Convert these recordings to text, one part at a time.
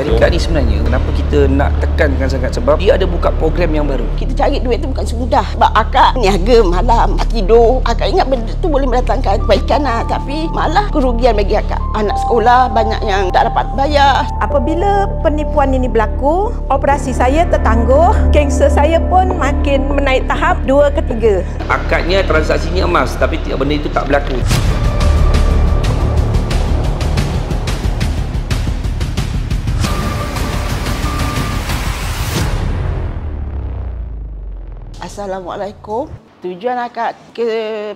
Syarikat ni sebenarnya kenapa kita nak tekankan sangat, sebab dia ada buka program yang baru. Kita cari duit tu bukan semudah. Sebab akak niaga malam, tak tidur. Akak ingat benda tu boleh mendatangkan kebaikan lah. Tapi malah kerugian bagi akak. Anak sekolah banyak yang tak dapat bayar. Apabila penipuan ini berlaku, operasi saya tertangguh. Kanser saya pun makin menaik tahap 2 ke 3. Akadnya transaksinya emas, tapi benda itu tak berlaku. Assalamualaikum. Tujuan akak ke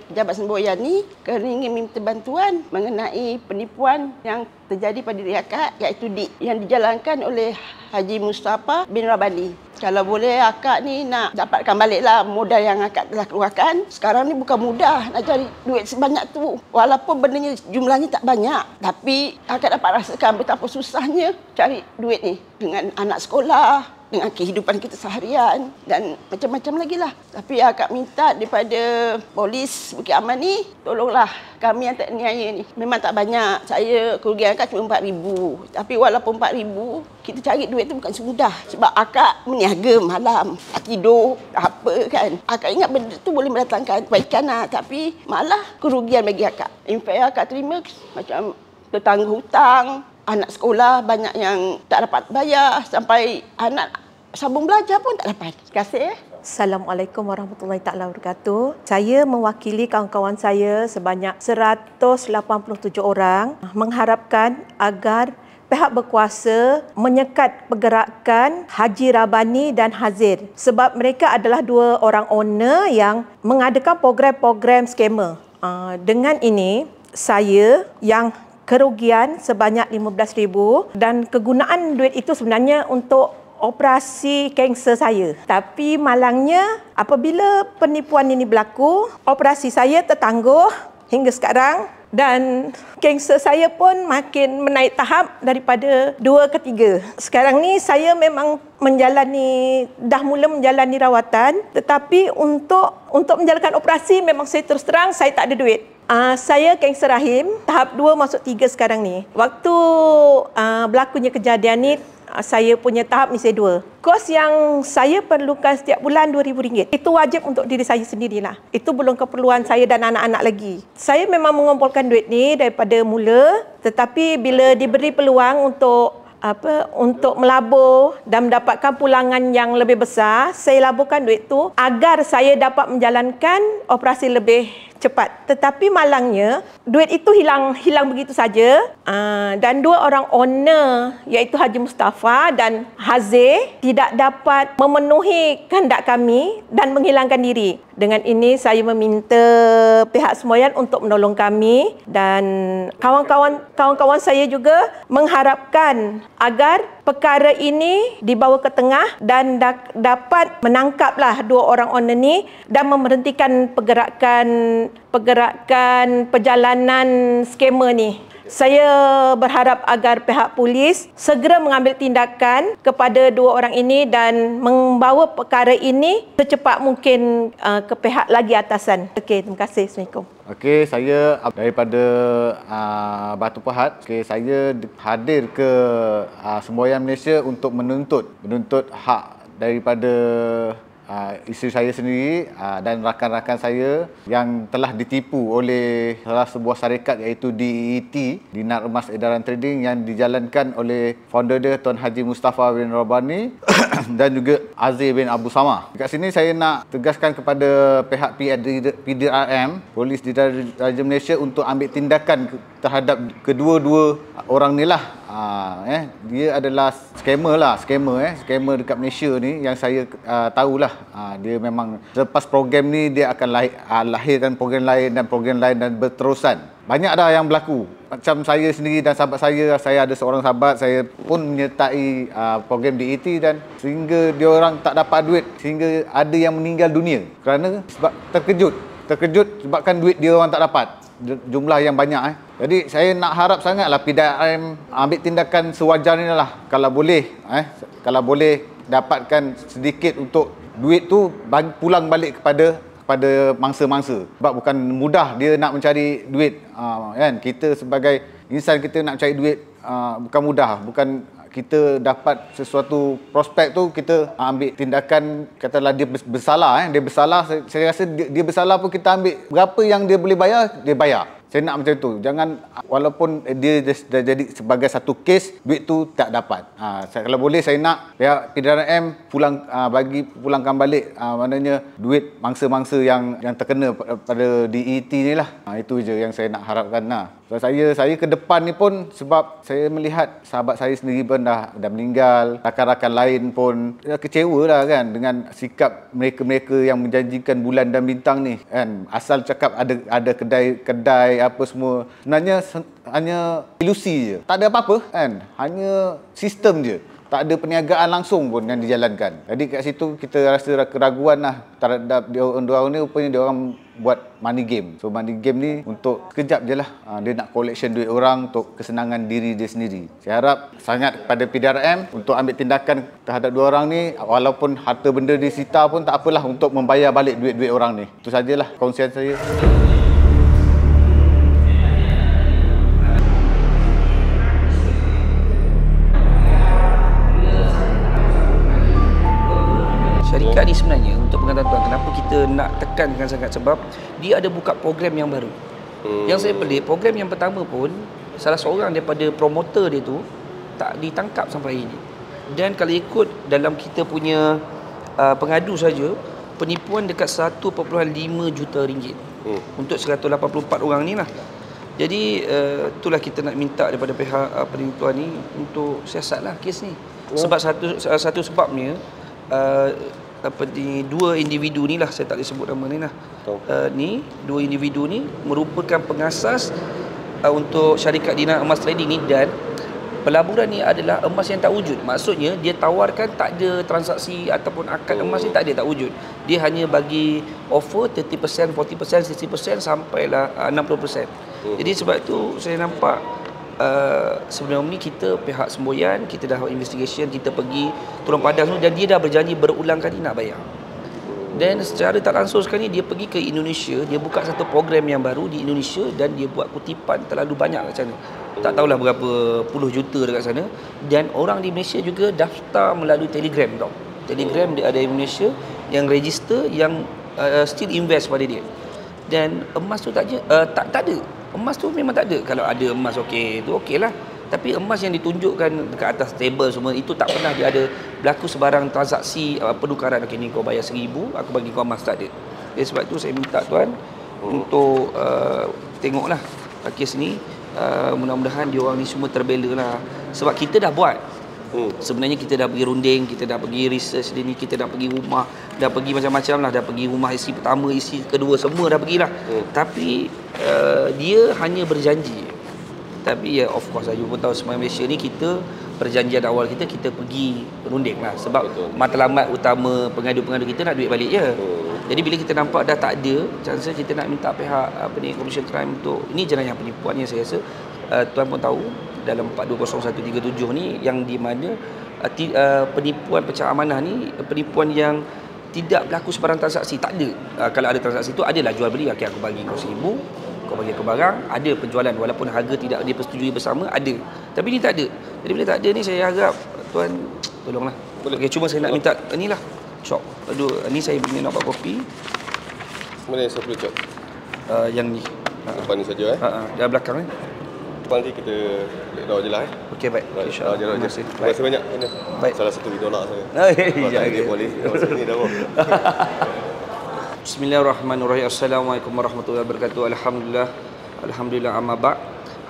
Pejabat Semboyan ni kerana ingin minta bantuan mengenai penipuan yang terjadi pada diri akak, iaitu DIK yang dijalankan oleh Haji Mustafa bin Rabani. Kalau boleh akak ni nak dapatkan baliklah modal yang akak telah keluarkan. Sekarang ni bukan mudah nak cari duit sebanyak tu. Walaupun bendanya jumlahnya tak banyak, tapi akak dapat rasakan betapa susahnya cari duit ni dengan anak sekolah, dengan kehidupan kita seharian dan macam-macam lagi lah. Tapi akak minta daripada polis Bukit Aman ni, tolonglah kami yang tak niaya ni. Memang tak banyak. Saya kerugian akak cuma RM4,000. Tapi walaupun RM4,000, kita cari duit tu bukan semudah. Sebab akak meniaga malam, tak tidur, tak apa kan. Akak ingat benda tu boleh mendatangkan kebaikan lah. Tapi malah kerugian bagi akak. In fact, akak terima macam tertangguh hutang. Anak sekolah banyak yang tak dapat bayar, sampai anak sambung belajar pun tak dapat. Terima kasih. Assalamualaikum warahmatullahi taala wabarakatuh. Saya mewakili kawan-kawan saya sebanyak 187 orang mengharapkan agar pihak berkuasa menyekat pergerakan Haji Rabani dan Hazir, sebab mereka adalah dua orang owner yang mengadakan program-program skema. Dengan ini, saya yang kerugian sebanyak RM15,000 dan kegunaan duit itu sebenarnya untuk operasi kanser saya. Tapi malangnya apabila penipuan ini berlaku, operasi saya tertangguh hingga sekarang dan kanser saya pun makin menaik tahap daripada 2 ke 3. Sekarang ni saya memang dah mula menjalani rawatan, tetapi untuk menjalankan operasi memang saya terus terang saya tak ada duit. Saya kanser rahim tahap 2 masuk 3 sekarang ni. Waktu berlakunya kejadian ni, saya punya tahap ni saya 2. Kos yang saya perlukan setiap bulan RM2,000. Itu wajib untuk diri saya sendirilah. Itu belum keperluan saya dan anak-anak lagi. Saya memang mengumpulkan duit ni daripada mula, tetapi bila diberi peluang untuk melabur dan mendapatkan pulangan yang lebih besar, saya laburkan duit tu agar saya dapat menjalankan operasi lebih cepat. Tetapi malangnya duit itu hilang begitu saja. Dan dua orang owner iaitu Haji Mustafa dan Hazir tidak dapat memenuhi kehendak kami dan menghilangkan diri. Dengan ini saya meminta pihak Semboyan untuk menolong kami, dan kawan-kawan saya juga mengharapkan agar perkara ini dibawa ke tengah dan dapat menangkaplah dua orang owner ni dan memberhentikan pergerakan perjalanan skema ni. Saya berharap agar pihak polis segera mengambil tindakan kepada dua orang ini dan membawa perkara ini secepat mungkin ke pihak lagi atasan. Okey, terima kasih. Assalamualaikum. Okey, saya daripada Batu Pahat. Okey, saya hadir ke Semboyan Malaysia untuk menuntut hak daripada isteri saya sendiri dan rakan-rakan saya yang telah ditipu oleh salah sebuah syarikat iaitu DET, Dinar Emas Edaran Trading, yang dijalankan oleh founder dia Tuan Haji Mustafa bin Rabani dan juga Azir bin Abu Samah. Dekat sini saya nak tegaskan kepada pihak PDRM, Polis Diraja Malaysia, untuk ambil tindakan terhadap kedua-dua orang ni lah. Dia adalah skamer dekat Malaysia ni yang saya tahulah. Dia memang selepas program ni dia akan lahirkan program lain dan berterusan. Banyak dah yang berlaku. Macam saya sendiri dan sahabat saya ada seorang sahabat, saya pun menyertai program DET dan sehingga dia orang tak dapat duit, sehingga ada yang meninggal dunia kerana sebab terkejut sebabkan duit dia orang tak dapat. Jumlah yang banyak. Jadi saya nak harap sangatlah PDRM ambil tindakan sewajarnya lah. Kalau boleh dapatkan sedikit untuk duit tu pulang balik kepada mangsa-mangsa. Sebab bukan mudah dia nak mencari duit, kan? Kita sebagai insan, kita nak cari duit bukan mudah, bukan kita dapat sesuatu prospek tu, kita ambil tindakan, katalah dia bersalah. Dia bersalah, saya rasa dia bersalah pun kita ambil berapa yang dia boleh bayar, dia bayar. Saya nak macam tu. Jangan, walaupun dia dah jadi sebagai satu kes, duit tu tak dapat. Kalau boleh saya nak pihak PDRM pulangkan balik maknanya duit mangsa-mangsa yang terkena pada DET ni lah. Itu je yang saya nak harapkan lah. So, saya ke depan ni pun, sebab saya melihat sahabat saya sendiri pun dah meninggal, rakan-rakan lain pun kecewa lah kan dengan sikap mereka-mereka yang menjanjikan bulan dan bintang ni kan. Asal cakap ada kedai apa semua, sebenarnya hanya ilusi je, tak ada apa-apa kan, hanya sistem je, tak ada perniagaan langsung pun yang dijalankan. Jadi kat situ kita rasa keraguan lah terhadap dia orang ni. Rupanya dia orang buat money game. So money game ni untuk sekejap je lah, dia nak collection duit orang untuk kesenangan diri dia sendiri. Saya harap sangat kepada PDRM untuk ambil tindakan terhadap dua orang ni, walaupun harta benda disita pun tak apalah, untuk membayar balik duit-duit orang ni. Itu sajalah kongsian saya. Syarikat ni sebenarnya, untuk pengetahuan tuan, kenapa kita nak tekankan sangat, sebab dia ada buka program yang baru. Yang saya pelik, program yang pertama pun salah seorang daripada promoter dia tu tak ditangkap sampai ini. Dan kalau ikut dalam kita punya pengadu saja, penipuan dekat 1.5 juta ringgit untuk 184 orang ni lah. Jadi itulah kita nak minta daripada pihak penipuan ni untuk siasatlah kes ni. Sebab satu sebabnya dua individu ni lah, saya tak boleh sebut nama ni lah. Dua individu ni merupakan pengasas untuk syarikat Dina Emas Trading ni, dan pelaburan ni adalah emas yang tak wujud. Maksudnya dia tawarkan tak ada transaksi ataupun akad emas ni, tak ada, tak wujud. Dia hanya bagi offer 30%, 40%, 60% sampailah 60%. Jadi sebab tu saya nampak sebelum ni kita pihak semboyan, kita dah investigation, kita pergi turun padang semua, dan dia dah berjanji berulang kali nak bayar. Dan secara tak langsung sekali dia pergi ke Indonesia, dia buka satu program yang baru di Indonesia, dan dia buat kutipan terlalu banyak kat sana. Tak tahulah berapa puluh juta dekat sana. Dan orang di Malaysia juga daftar melalui Telegram tau. Telegram dia ada di Malaysia yang register, yang still invest pada dia. Dan emas tu tak ada. Emas tu memang tak ada. Kalau ada emas okey, tu okey lah. Tapi emas yang ditunjukkan dekat atas table semua, itu tak pernah dia ada berlaku sebarang transaksi penukaran. Okey, ni kau bayar 1,000, aku bagi kau emas, tak ada. Jadi sebab tu saya minta tuan untuk tengoklah kes ni. Mudah-mudahan dia orang ni semua terbela lah. Sebab kita dah buat. Sebenarnya kita dah pergi runding, kita dah pergi research dia ni, kita dah pergi rumah, dah pergi macam-macam lah, dah pergi rumah isi pertama, isi kedua, semua dah pergilah. Tapi dia hanya berjanji. Tapi ya, of course you pun tahu semua Malaysia ni, kita perjanjian awal kita pergi runding lah. Sebab matlamat utama pengadu-pengadu kita nak duit balik je. Jadi bila kita nampak dah tak ada, chance kita nak minta pihak Commission Crime untuk, ini jenayah penipuan yang saya rasa tuan pun tahu dalam 420137 ni, yang di mana penipuan pecah amanah ni penipuan yang tidak berlaku sebarang transaksi. Tak ada. Kalau ada transaksi tu adalah jual beli. Okey, aku bagi kau 1,000, kau bagi aku barang, ada penjualan walaupun harga tidak dipersetujui bersama, ada. Tapi ni tak ada. Jadi bila tak ada ni, saya harap tuan tolonglah. Okey, cuma saya nak minta inilah cop. Aduh, ni saya punya nak buat kopi. Mana yang saya perlu cop? Yang ni. Depan ni saja Dah belakang ni. Nanti kita doa je lah Okey, baik. InsyaAllah. Terima kasih banyak. Baik. Salah satu idola saya. Ya, boleh. Sini dah. Bismillahirrahmanirrahim. Assalamualaikum warahmatullahi wabarakatuh. Alhamdulillah amma ba'd.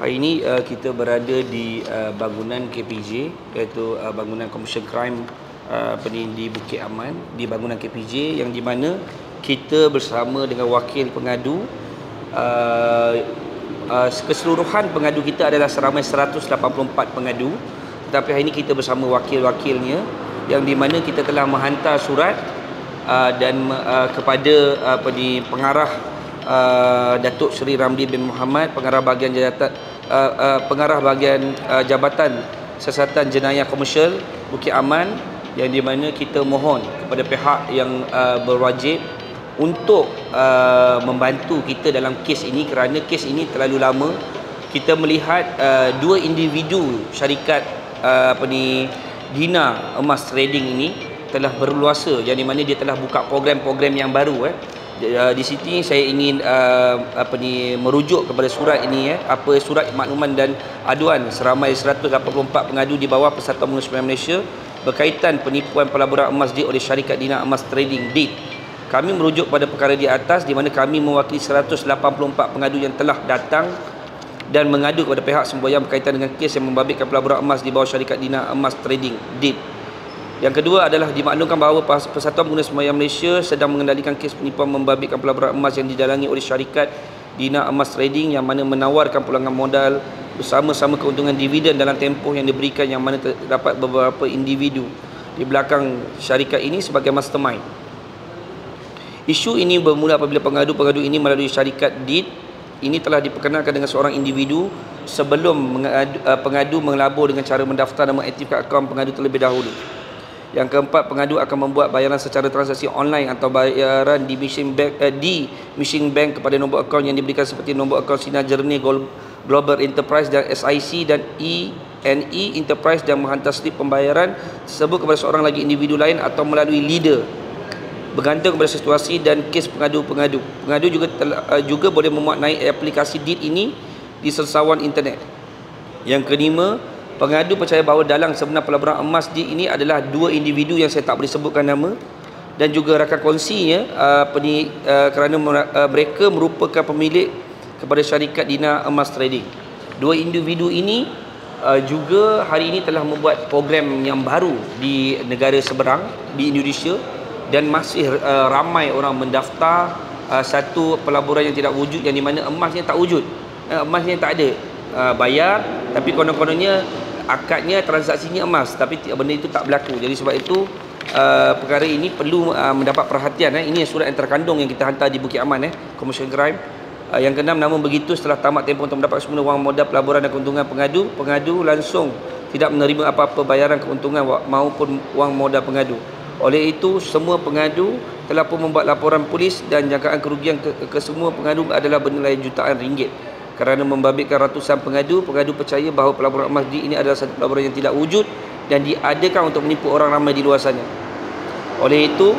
Hari ini kita berada di bangunan KPJ, iaitu bangunan Commission Crime di Bukit Aman, di bangunan KPJ, yang di mana kita bersama dengan wakil pengadu. Keseluruhan pengadu kita adalah seramai 184 pengadu, tetapi hari ini kita bersama wakil-wakilnya, yang di mana kita telah menghantar surat dan kepada pengarah Datuk Seri Ramli bin Muhammad, pengarah bahagian Jabatan Siasatan Jenayah Komersial Bukit Aman, yang di mana kita mohon kepada pihak yang berwajib untuk membantu kita dalam kes ini, kerana kes ini terlalu lama. Kita melihat dua individu syarikat Dina Emas Trading ini telah berluasa, yang di mana dia telah buka program-program yang baru. Di sini saya ingin merujuk kepada surat ini, surat makluman dan aduan seramai 184 pengadu di bawah Persatuan Pengusaha Sembilan Malaysia berkaitan penipuan pelaburan emas oleh syarikat Dina Emas Trading DIT. Kami merujuk pada perkara di atas di mana kami mewakili 184 pengadu yang telah datang dan mengadu kepada pihak semboyan berkaitan dengan kes yang membabitkan pelaburan emas di bawah syarikat Dina Emas Trading DIT. Yang kedua adalah dimaklumkan bahawa Persatuan Pengguna Semboyan Malaysia sedang mengendalikan kes penipuan membabitkan pelaburan emas yang didalangi oleh syarikat Dina Emas Trading yang mana menawarkan pulangan modal bersama-sama keuntungan dividen dalam tempoh yang diberikan, yang mana terdapat beberapa individu di belakang syarikat ini sebagai mastermind. Isu ini bermula apabila pengadu ini melalui syarikat DIT ini telah diperkenalkan dengan seorang individu sebelum pengadu mengelabur dengan cara mendaftar dan mengaktifkan akaun pengadu terlebih dahulu. Yang keempat, pengadu akan membuat bayaran secara transaksi online atau bayaran di machine bank kepada nombor akaun yang diberikan seperti nombor akaun Sinar Jernih Global Enterprise dan SIC dan ENE Enterprise, dan menghantar slip pembayaran tersebut kepada seorang lagi individu lain atau melalui leader, bergantung kepada situasi dan kes pengadu. Pengadu juga boleh memuat naik aplikasi DIT ini di sersawan internet. Yang kelima, pengadu percaya bahawa dalang sebenar pelaburan emas DIT ini adalah dua individu yang saya tak boleh sebutkan nama dan juga rakan kongsinya kerana mereka merupakan pemilik kepada syarikat Dina Emas Trading. Dua individu ini juga hari ini telah membuat program yang baru di negara seberang di Indonesia, dan masih ramai orang mendaftar satu pelaburan yang tidak wujud, yang di mana emasnya tak wujud, emasnya tak ada, bayar tapi konon-kononnya akadnya transaksinya emas, tapi benda itu tak berlaku. Jadi sebab itu perkara ini perlu mendapat perhatian. Ini surat yang terkandung yang kita hantar di Bukit Aman, Commercial Crime. Yang keenam, namun begitu setelah tamat tempoh untuk mendapat semula wang modal pelaburan dan keuntungan pengadu langsung tidak menerima apa-apa bayaran keuntungan maupun wang modal pengadu. Oleh itu, semua pengadu telah pun membuat laporan polis dan jangkaan kerugian ke semua pengadu adalah bernilai jutaan ringgit. Kerana membabitkan ratusan pengadu percaya bahawa pelaburan emas ini adalah satu pelaburan yang tidak wujud dan diadakan untuk menipu orang ramai di luar sana. Oleh itu,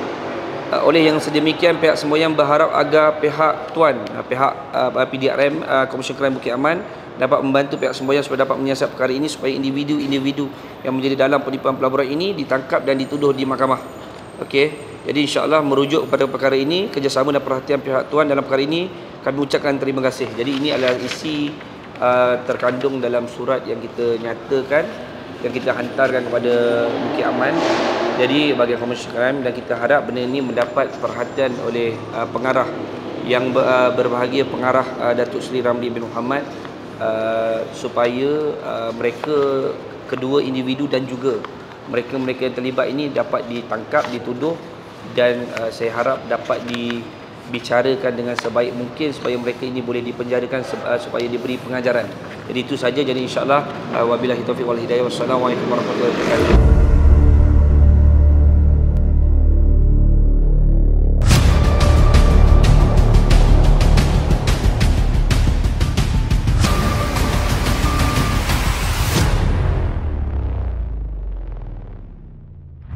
oleh yang sedemikian, pihak semboyan berharap agar pihak PDRM Commercial Crime Bukit Aman dapat membantu pihak semboyan supaya dapat menyiasat perkara ini supaya individu-individu yang menjadi dalam penipuan pelaburan ini ditangkap dan dituduh di mahkamah. Okey, jadi insya-Allah merujuk kepada perkara ini, kerjasama dan perhatian pihak tuan dalam perkara ini, kami ucapkan terima kasih. Jadi ini adalah isi terkandung dalam surat yang kita nyatakan, yang kita hantarkan kepada Bukit Aman. Jadi bagi Commercial Crime, dan kita harap benda ini mendapat perhatian oleh pengarah yang berbahagia, pengarah Datuk Seri Ramli bin Muhammad, supaya mereka kedua individu dan juga mereka yang terlibat ini dapat ditangkap, dituduh, dan saya harap dapat dibicarakan dengan sebaik mungkin supaya mereka ini boleh dipenjarakan, supaya diberi pengajaran. Jadi itu saja. Jadi insya-Allah wabillahi taufiq wal hidayah. Wassalamualaikum warahmatullahi wabarakatuh.